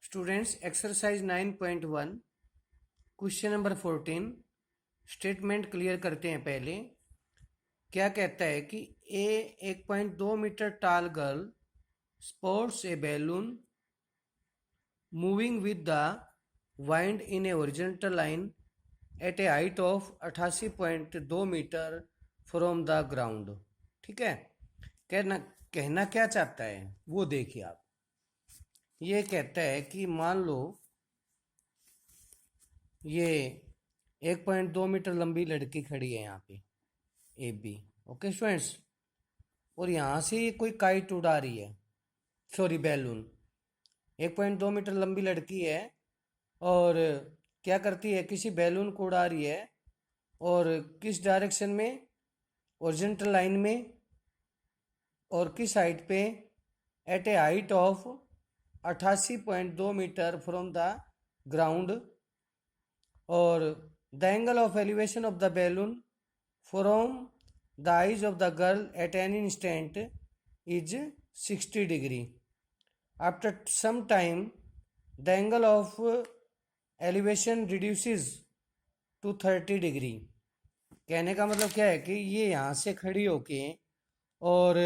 Students exercise 9.1 question number 14 statement clear करते हैं। पहले क्या कहता है कि a 1.2 metre tall girl sports a balloon moving with the wind in a horizontal line at a height of 88.2 metre from the ground. ठीक है, कहना क्या चाहता है वो देखिए आप। ये कहता है कि मान लो ये 1.2 मीटर लंबी लड़की खड़ी है यहाँ पे ए बी। ओके स्टूडेंट्स, और यहाँ से ये कोई काइट उड़ा रही है, सॉरी बैलून। 1.2 मीटर लंबी लड़की है और क्या करती है, किसी बैलून को उड़ा रही है। और किस डायरेक्शन में? ओरिजेंटल लाइन में। और किस हाइट पे? At a height of 88.2 metre from the ground. और the angle of elevation of the balloon from the eyes of the girl at an instant is 60 degree. After some time the angle of elevation reduces to 30 degree. कहने का मतलब क्या है कि ये यहाँ से खड़ी होके और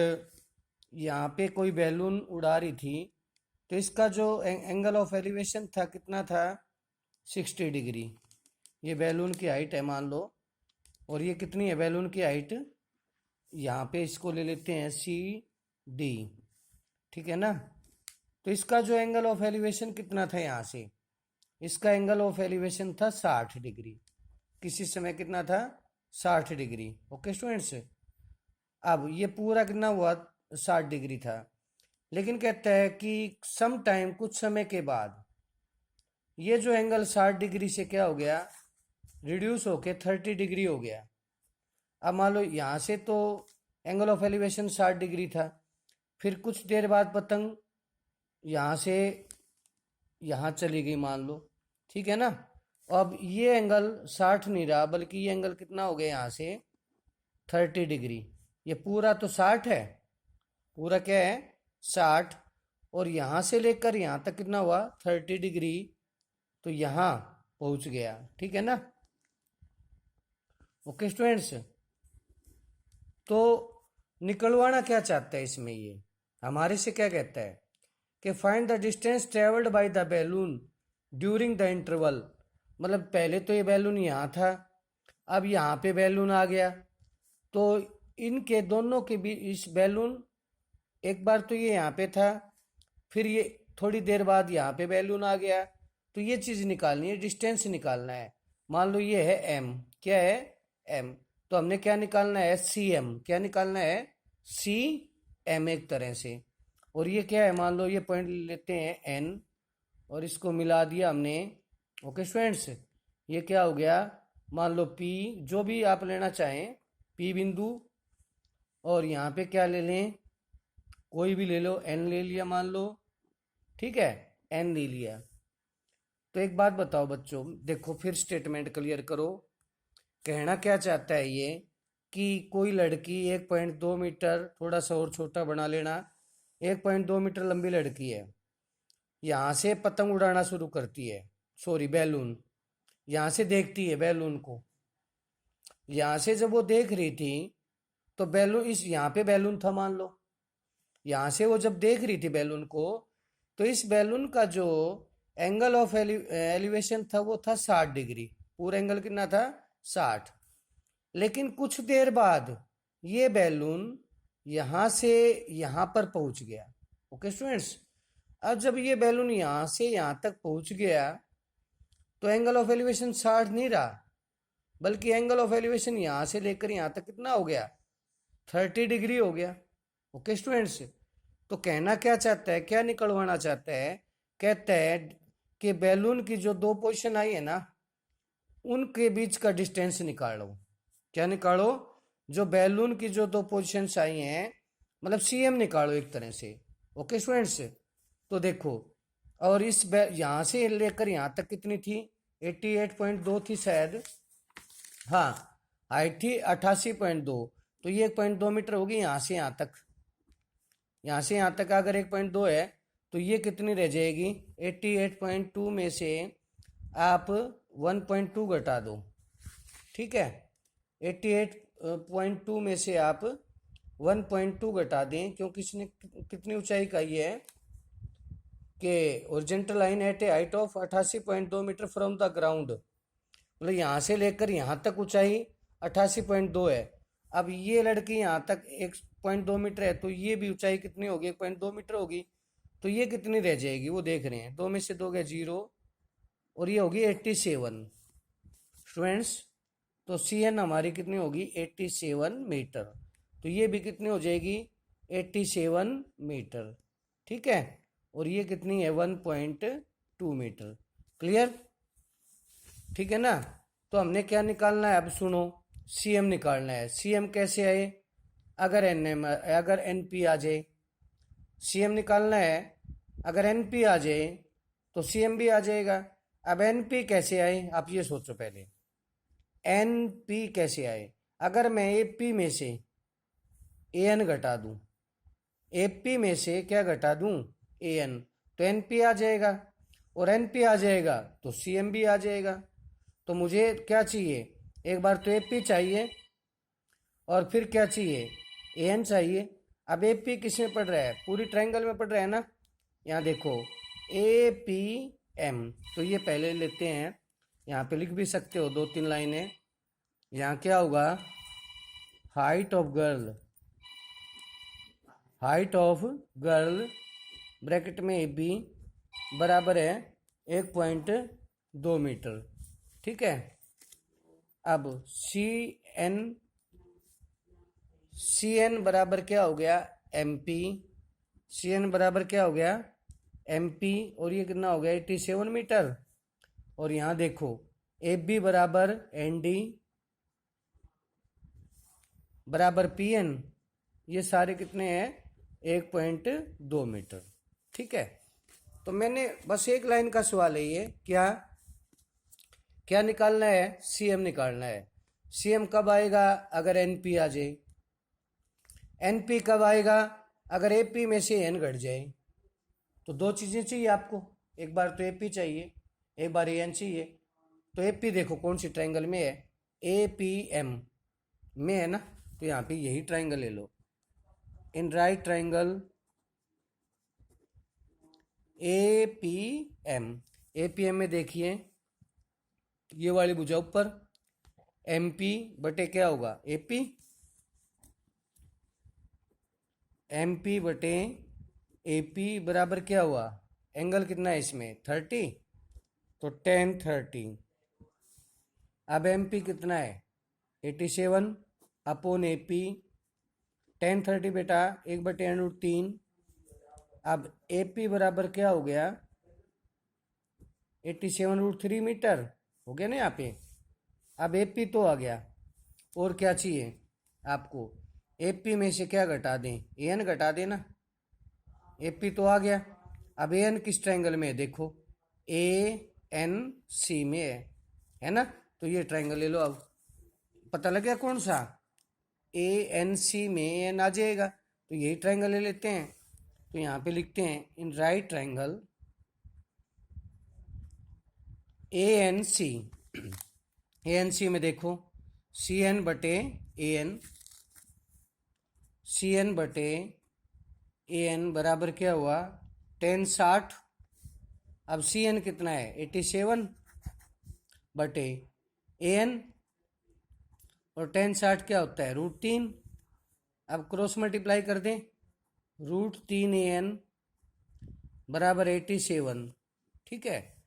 यहाँ पे कोई बैलून उड़ा रही थी, तो इसका जो एंगल ऑफ एलिवेशन था कितना था? 60 डिग्री। ये बैलून की हाइट है मान लो, और ये कितनी है बैलून की हाइट? यहाँ पे इसको ले लेते हैं सी डी। ठीक है ना, तो इसका जो एंगल ऑफ एलिवेशन कितना था यहाँ से? इसका एंगल ऑफ एलिवेशन था 60 डिग्री। किसी समय कितना था? 60 डिग्री। ओके स्टूडेंट्स, अब ये पूरा कितना हुआ? 60 डिग्री था। लेकिन कहता है कि सम टाइम, कुछ समय के बाद, ये जो एंगल 60 डिग्री से क्या हो गया? रिड्यूस होके 30 डिग्री हो गया। अब मान लो यहाँ से तो एंगल ऑफ एलिवेशन 60 डिग्री था, फिर कुछ देर बाद पतंग यहाँ से यहाँ चली गई मान लो। ठीक है ना, अब ये एंगल 60 नहीं रहा, बल्कि ये एंगल कितना हो गया यहाँ से? 30 डिग्री। ये पूरा तो 60 है, पूरा क्या है? 60। और यहाँ से लेकर यहाँ तक कितना हुआ? 30 डिग्री। तो यहाँ पहुँच गया। ठीक है ना। ओके स्टूडेंट्स, तो निकलवाना क्या चाहता है इसमें? ये हमारे से क्या कहता है कि find the distance travelled by the balloon during the interval. मतलब पहले तो ये बैलून यहाँ था, अब यहाँ पे बैलून आ गया, तो इनके दोनों के बीच इस बैलून, एक बार तो ये यहाँ पे था, फिर ये थोड़ी देर बाद यहाँ पे बैलून आ गया, तो ये चीज़ निकालनी है, डिस्टेंस निकालना है। मान लो ये है एम, क्या है? एम। तो हमने क्या निकालना है? C M. क्या निकालना है? सी एम एक तरह से। और ये क्या है? मान लो ये पॉइंट लेते हैं एन, और इसको मिला दिया हमने। ओके स्टूडेंट्स, ये क्या हो गया? मान लो पी, जो भी आप लेना चाहें, पी बिंदु। और यहाँ पे क्या ले लें? कोई भी ले लो, एन ले लिया मान लो। ठीक है, एन ले लिया। तो एक बात बताओ बच्चों, देखो फिर स्टेटमेंट क्लियर करो। कहना क्या चाहता है ये कि कोई लड़की 1.2 मीटर, थोड़ा सा और छोटा बना लेना, 1.2 मीटर लंबी लड़की है, यहाँ से पतंग उड़ाना शुरू करती है, सॉरी बैलून। यहाँ से देखती है बैलून को। यहाँ से जब वो देख रही थी तो बैलून, इस यहाँ पे बैलून था मान लो, यहाँ से वो जब देख रही थी बैलून को, तो इस बैलून का जो एंगल ऑफ एलिवेशन था वो था 60 डिग्री। पूरा एंगल कितना था? 60। लेकिन कुछ देर बाद ये बैलून यहाँ से यहाँ पर पहुँच गया। ओके स्टूडेंट्स, अब जब ये बैलून यहाँ से यहाँ तक पहुँच गया, तो एंगल ऑफ एलिवेशन 60 नहीं रहा, बल्कि एंगल ऑफ एलिवेशन यहाँ से लेकर यहाँ तक कितना हो गया? 30 डिग्री हो गया। ओके स्टूडेंट्स, तो कहना क्या चाहता है, क्या निकलवाना चाहता है? कहता है कि बैलून की जो दो पोजीशन आई है ना, उनके बीच का डिस्टेंस निकालो। क्या निकालो? जो बैलून की जो दो पोजीशंस आई हैं, मतलब सीएम निकालो एक तरह से। ओके स्टूडेंट्स, तो देखो, और इस यहाँ से लेकर यहाँ तक कितनी थी? 88.2 थी शायद, हाँ, हाइट थी 88.2। तो ये 1.2 मीटर होगी यहाँ से यहाँ तक। यहाँ से यहाँ तक अगर 1.2 है, तो ये कितनी रह जाएगी? 88.2 में से आप 1.2 घटा दो, ठीक है। 88.2 में से आप 1.2 घटा दें, क्योंकि इसने कितनी ऊंचाई का ये है कि horizontal line at a height of 88.2 metre from the ground, मतलब यहाँ से लेकर यहाँ तक ऊंचाई 88.2 है। अब ये लड़की यहाँ तक 1.2 मीटर है, तो ये भी ऊंचाई कितनी होगी? 1.2 मीटर होगी। तो ये कितनी रह जाएगी वो देख रहे हैं, 2 में से 2 गया 0, और ये होगी 87 स्टूडेंट्स। तो सी एन हमारी कितनी होगी? 87 मीटर। तो ये भी कितनी हो जाएगी? 87 मीटर, ठीक है। और ये कितनी है? 1.2 मीटर। क्लियर? ठीक है ना। तो हमने क्या निकालना है? अब सुनो, सी एम निकालना है। सी एम कैसे आए? अगर एन पी आ जाए, सी एम निकालना है। अगर एन पी आ जाए तो सी एम भी आ जाएगा। अब एन पी कैसे आए आप ये सोचो पहले। एन पी कैसे आए? अगर मैं ए पी में से ए एन घटा दूं, ए पी में से क्या घटा दूं? ए एन, तो एन पी आ जाएगा। और एन पी आ जाएगा तो सी एम भी आ जाएगा। तो मुझे क्या चाहिए? एक बार तो ए पी चाहिए, और फिर क्या चाहिए? ए एन चाहिए। अब ए पी किस में पड़ रहा है? पूरी ट्रायंगल में पड़ रहा है ना। यहाँ देखो ए पी एम, तो ये पहले लेते हैं, यहाँ पे लिख भी सकते हो 2-3 लाइनें। यहाँ क्या होगा? Height of girl, height of girl bracket में ए बी बराबर है 1.2 मीटर, ठीक है। अब सी एन बराबर क्या हो गया? M P. सी एन बराबर क्या हो गया? M P. और ये कितना हो गया? 87 मीटर। और यहाँ देखो ए बी बराबर एन डी बराबर पी एन, ये सारे कितने हैं? 1.2 मीटर, ठीक है। तो मैंने बस एक लाइन का सवाल है ये, क्या क्या निकालना है? सी एम निकालना है। सी एम कब आएगा? अगर एन पी आ जाए। एन पी कब आएगा? अगर ए पी में से एन घट जाए। तो दो चीज़ें चाहिए आपको, एक बार तो ए पी चाहिए, एक बार ए एन चाहिए। तो ए पी देखो कौन सी ट्रायंगल में है? ए पी एम में है ना। तो यहाँ पे यही ट्रायंगल ले लो। In right triangle A P M, A P M में देखिए ये वाली भुजा ऊपर, एम पी बटे क्या होगा? ए पी। एम पी बटे ए पी बराबर क्या हुआ? एंगल कितना है इसमें? 30, तो tan 30। अब एम पी कितना है? 87 अपॉन ए पी। tan 30 बेटा 1/√3। अब ए पी बराबर क्या हो गया? 87√3 मीटर हो गया ना यहाँ पे। अब ए पी तो आ गया, और क्या चाहिए आपको? ए पी में से क्या घटा दें? ए एन घटा देना। ए पी तो आ गया। अब ए एन किस ट्रायंगल में है? देखो ए एन सी में है ना। तो ये ट्रायंगल ले लो। अब पता लग गया कौन सा? ए एन सी में ए एन आ जाएगा। तो यही ट्रायंगल ले लेते हैं। तो यहाँ पे लिखते हैं in right triangle A N C. A N C में देखो सी एन बटे ए एन, सी एन बटे ए एन बराबर क्या हुआ? tan 60। अब सी एन कितना है? 87 बटे ए एन, और tan 60 क्या होता है? √3। अब क्रॉस मल्टीप्लाई कर दें, √3 ए एन बराबर 87, ठीक है।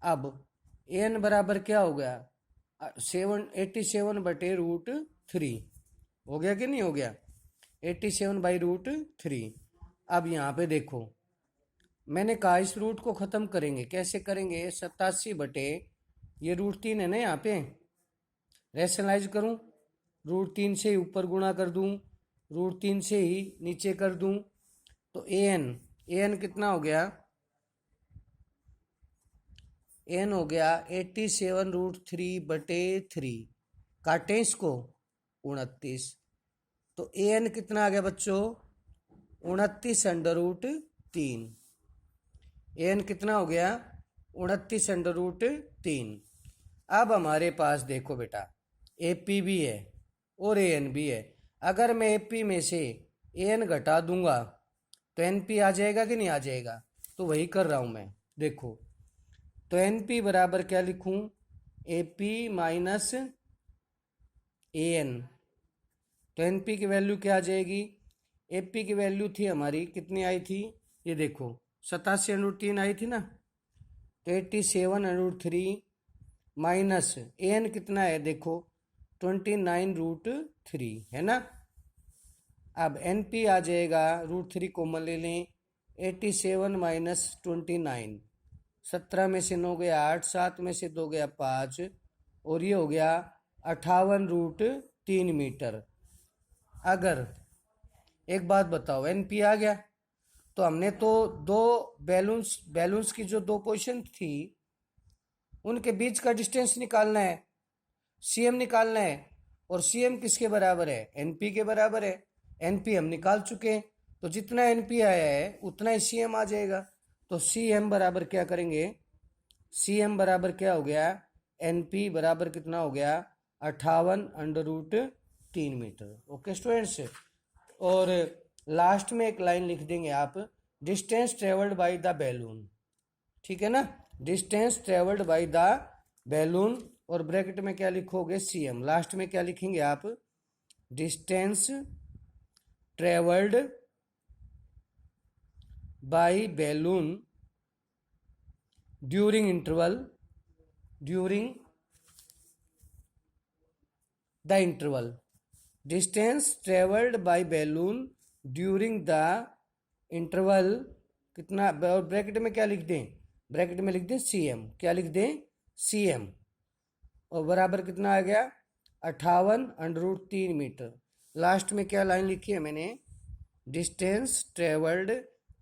अब ए एन बराबर क्या हो गया? 87 बटे √3 हो गया कि नहीं हो गया? 87/√3। अब यहाँ पे देखो मैंने कहा इस रूट को ख़त्म करेंगे, कैसे करेंगे? 87 बटे ये √3 है ना, यहाँ पे रैशनलाइज करूँ, √3 से ही ऊपर गुणा कर दूँ, √3 से ही नीचे कर दूँ, तो ए एन कितना हो गया? एन हो गया 87√3/3। काटें इसको, 29। तो ए एन कितना आ गया बच्चों? 29 √3। एन कितना हो गया 29√3। अब हमारे पास देखो बेटा ए पी भी है और ए एन भी है। अगर मैं ए पी में से ए एन घटा दूंगा तो एन पी आ जाएगा कि नहीं आ जाएगा? तो वही कर रहा हूँ मैं। देखो तो एन पी बराबर क्या लिखूँ, A P minus A N. तो एन पी की वैल्यू क्या आ जाएगी, ए पी की वैल्यू थी हमारी कितनी आई थी, ये देखो 87√3 आई थी ना। तो 87√3 माइनस ए एन कितना है देखो 29√3 है ना। अब एन पी आ जाएगा √3 कॉमन ले लें, 87 माइनस 29, 17 में से 9 गया 8, 7 में से 2 गया 5 और ये हो गया 58√3 मीटर। अगर एक बात बताओ एन पी आ गया तो हमने तो दो बैलून्स की जो दो पोजीशन थी उनके बीच का डिस्टेंस निकालना है, सीएम निकालना है। और सीएम किसके बराबर है, एनपी के बराबर है। एनपी हम निकाल चुके हैं तो जितना एनपी आया है उतना ही सीएम आ जाएगा। तो सीएम बराबर क्या करेंगे, सीएम बराबर क्या हो गया, एनपी बराबर कितना हो गया 58√3 मीटर। ओके स्टूडेंट्स, और लास्ट में एक लाइन लिख देंगे आप, distance travelled by the balloon, ठीक है ना, distance travelled by the balloon. और ब्रैकेट में क्या लिखोगे, सीएम। लास्ट में क्या लिखेंगे आप, distance travelled by balloon during interval, during the interval, distance travelled by balloon during the interval कितना। और ब्रैकेट में क्या लिख दें, ब्रैकेट में लिख दें सीएम, क्या लिख दें सीएम। और बराबर कितना आ गया 58√3 मीटर। लास्ट में क्या लाइन लिखी है मैंने, distance travelled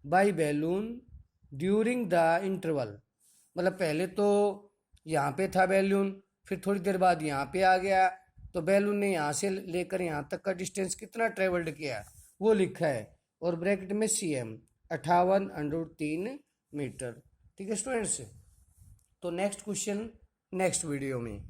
by balloon during the interval. मतलब पहले तो यहाँ पे था बैलून, फिर थोड़ी देर बाद यहाँ पे आ गया, तो बैलून ने यहाँ से लेकर यहाँ तक का डिस्टेंस कितना ट्रेवल्ड किया वो लिखा है। और ब्रैकेट में सीएम 58√3 मीटर। ठीक है स्टूडेंट्स, तो नेक्स्ट क्वेश्चन नेक्स्ट वीडियो में।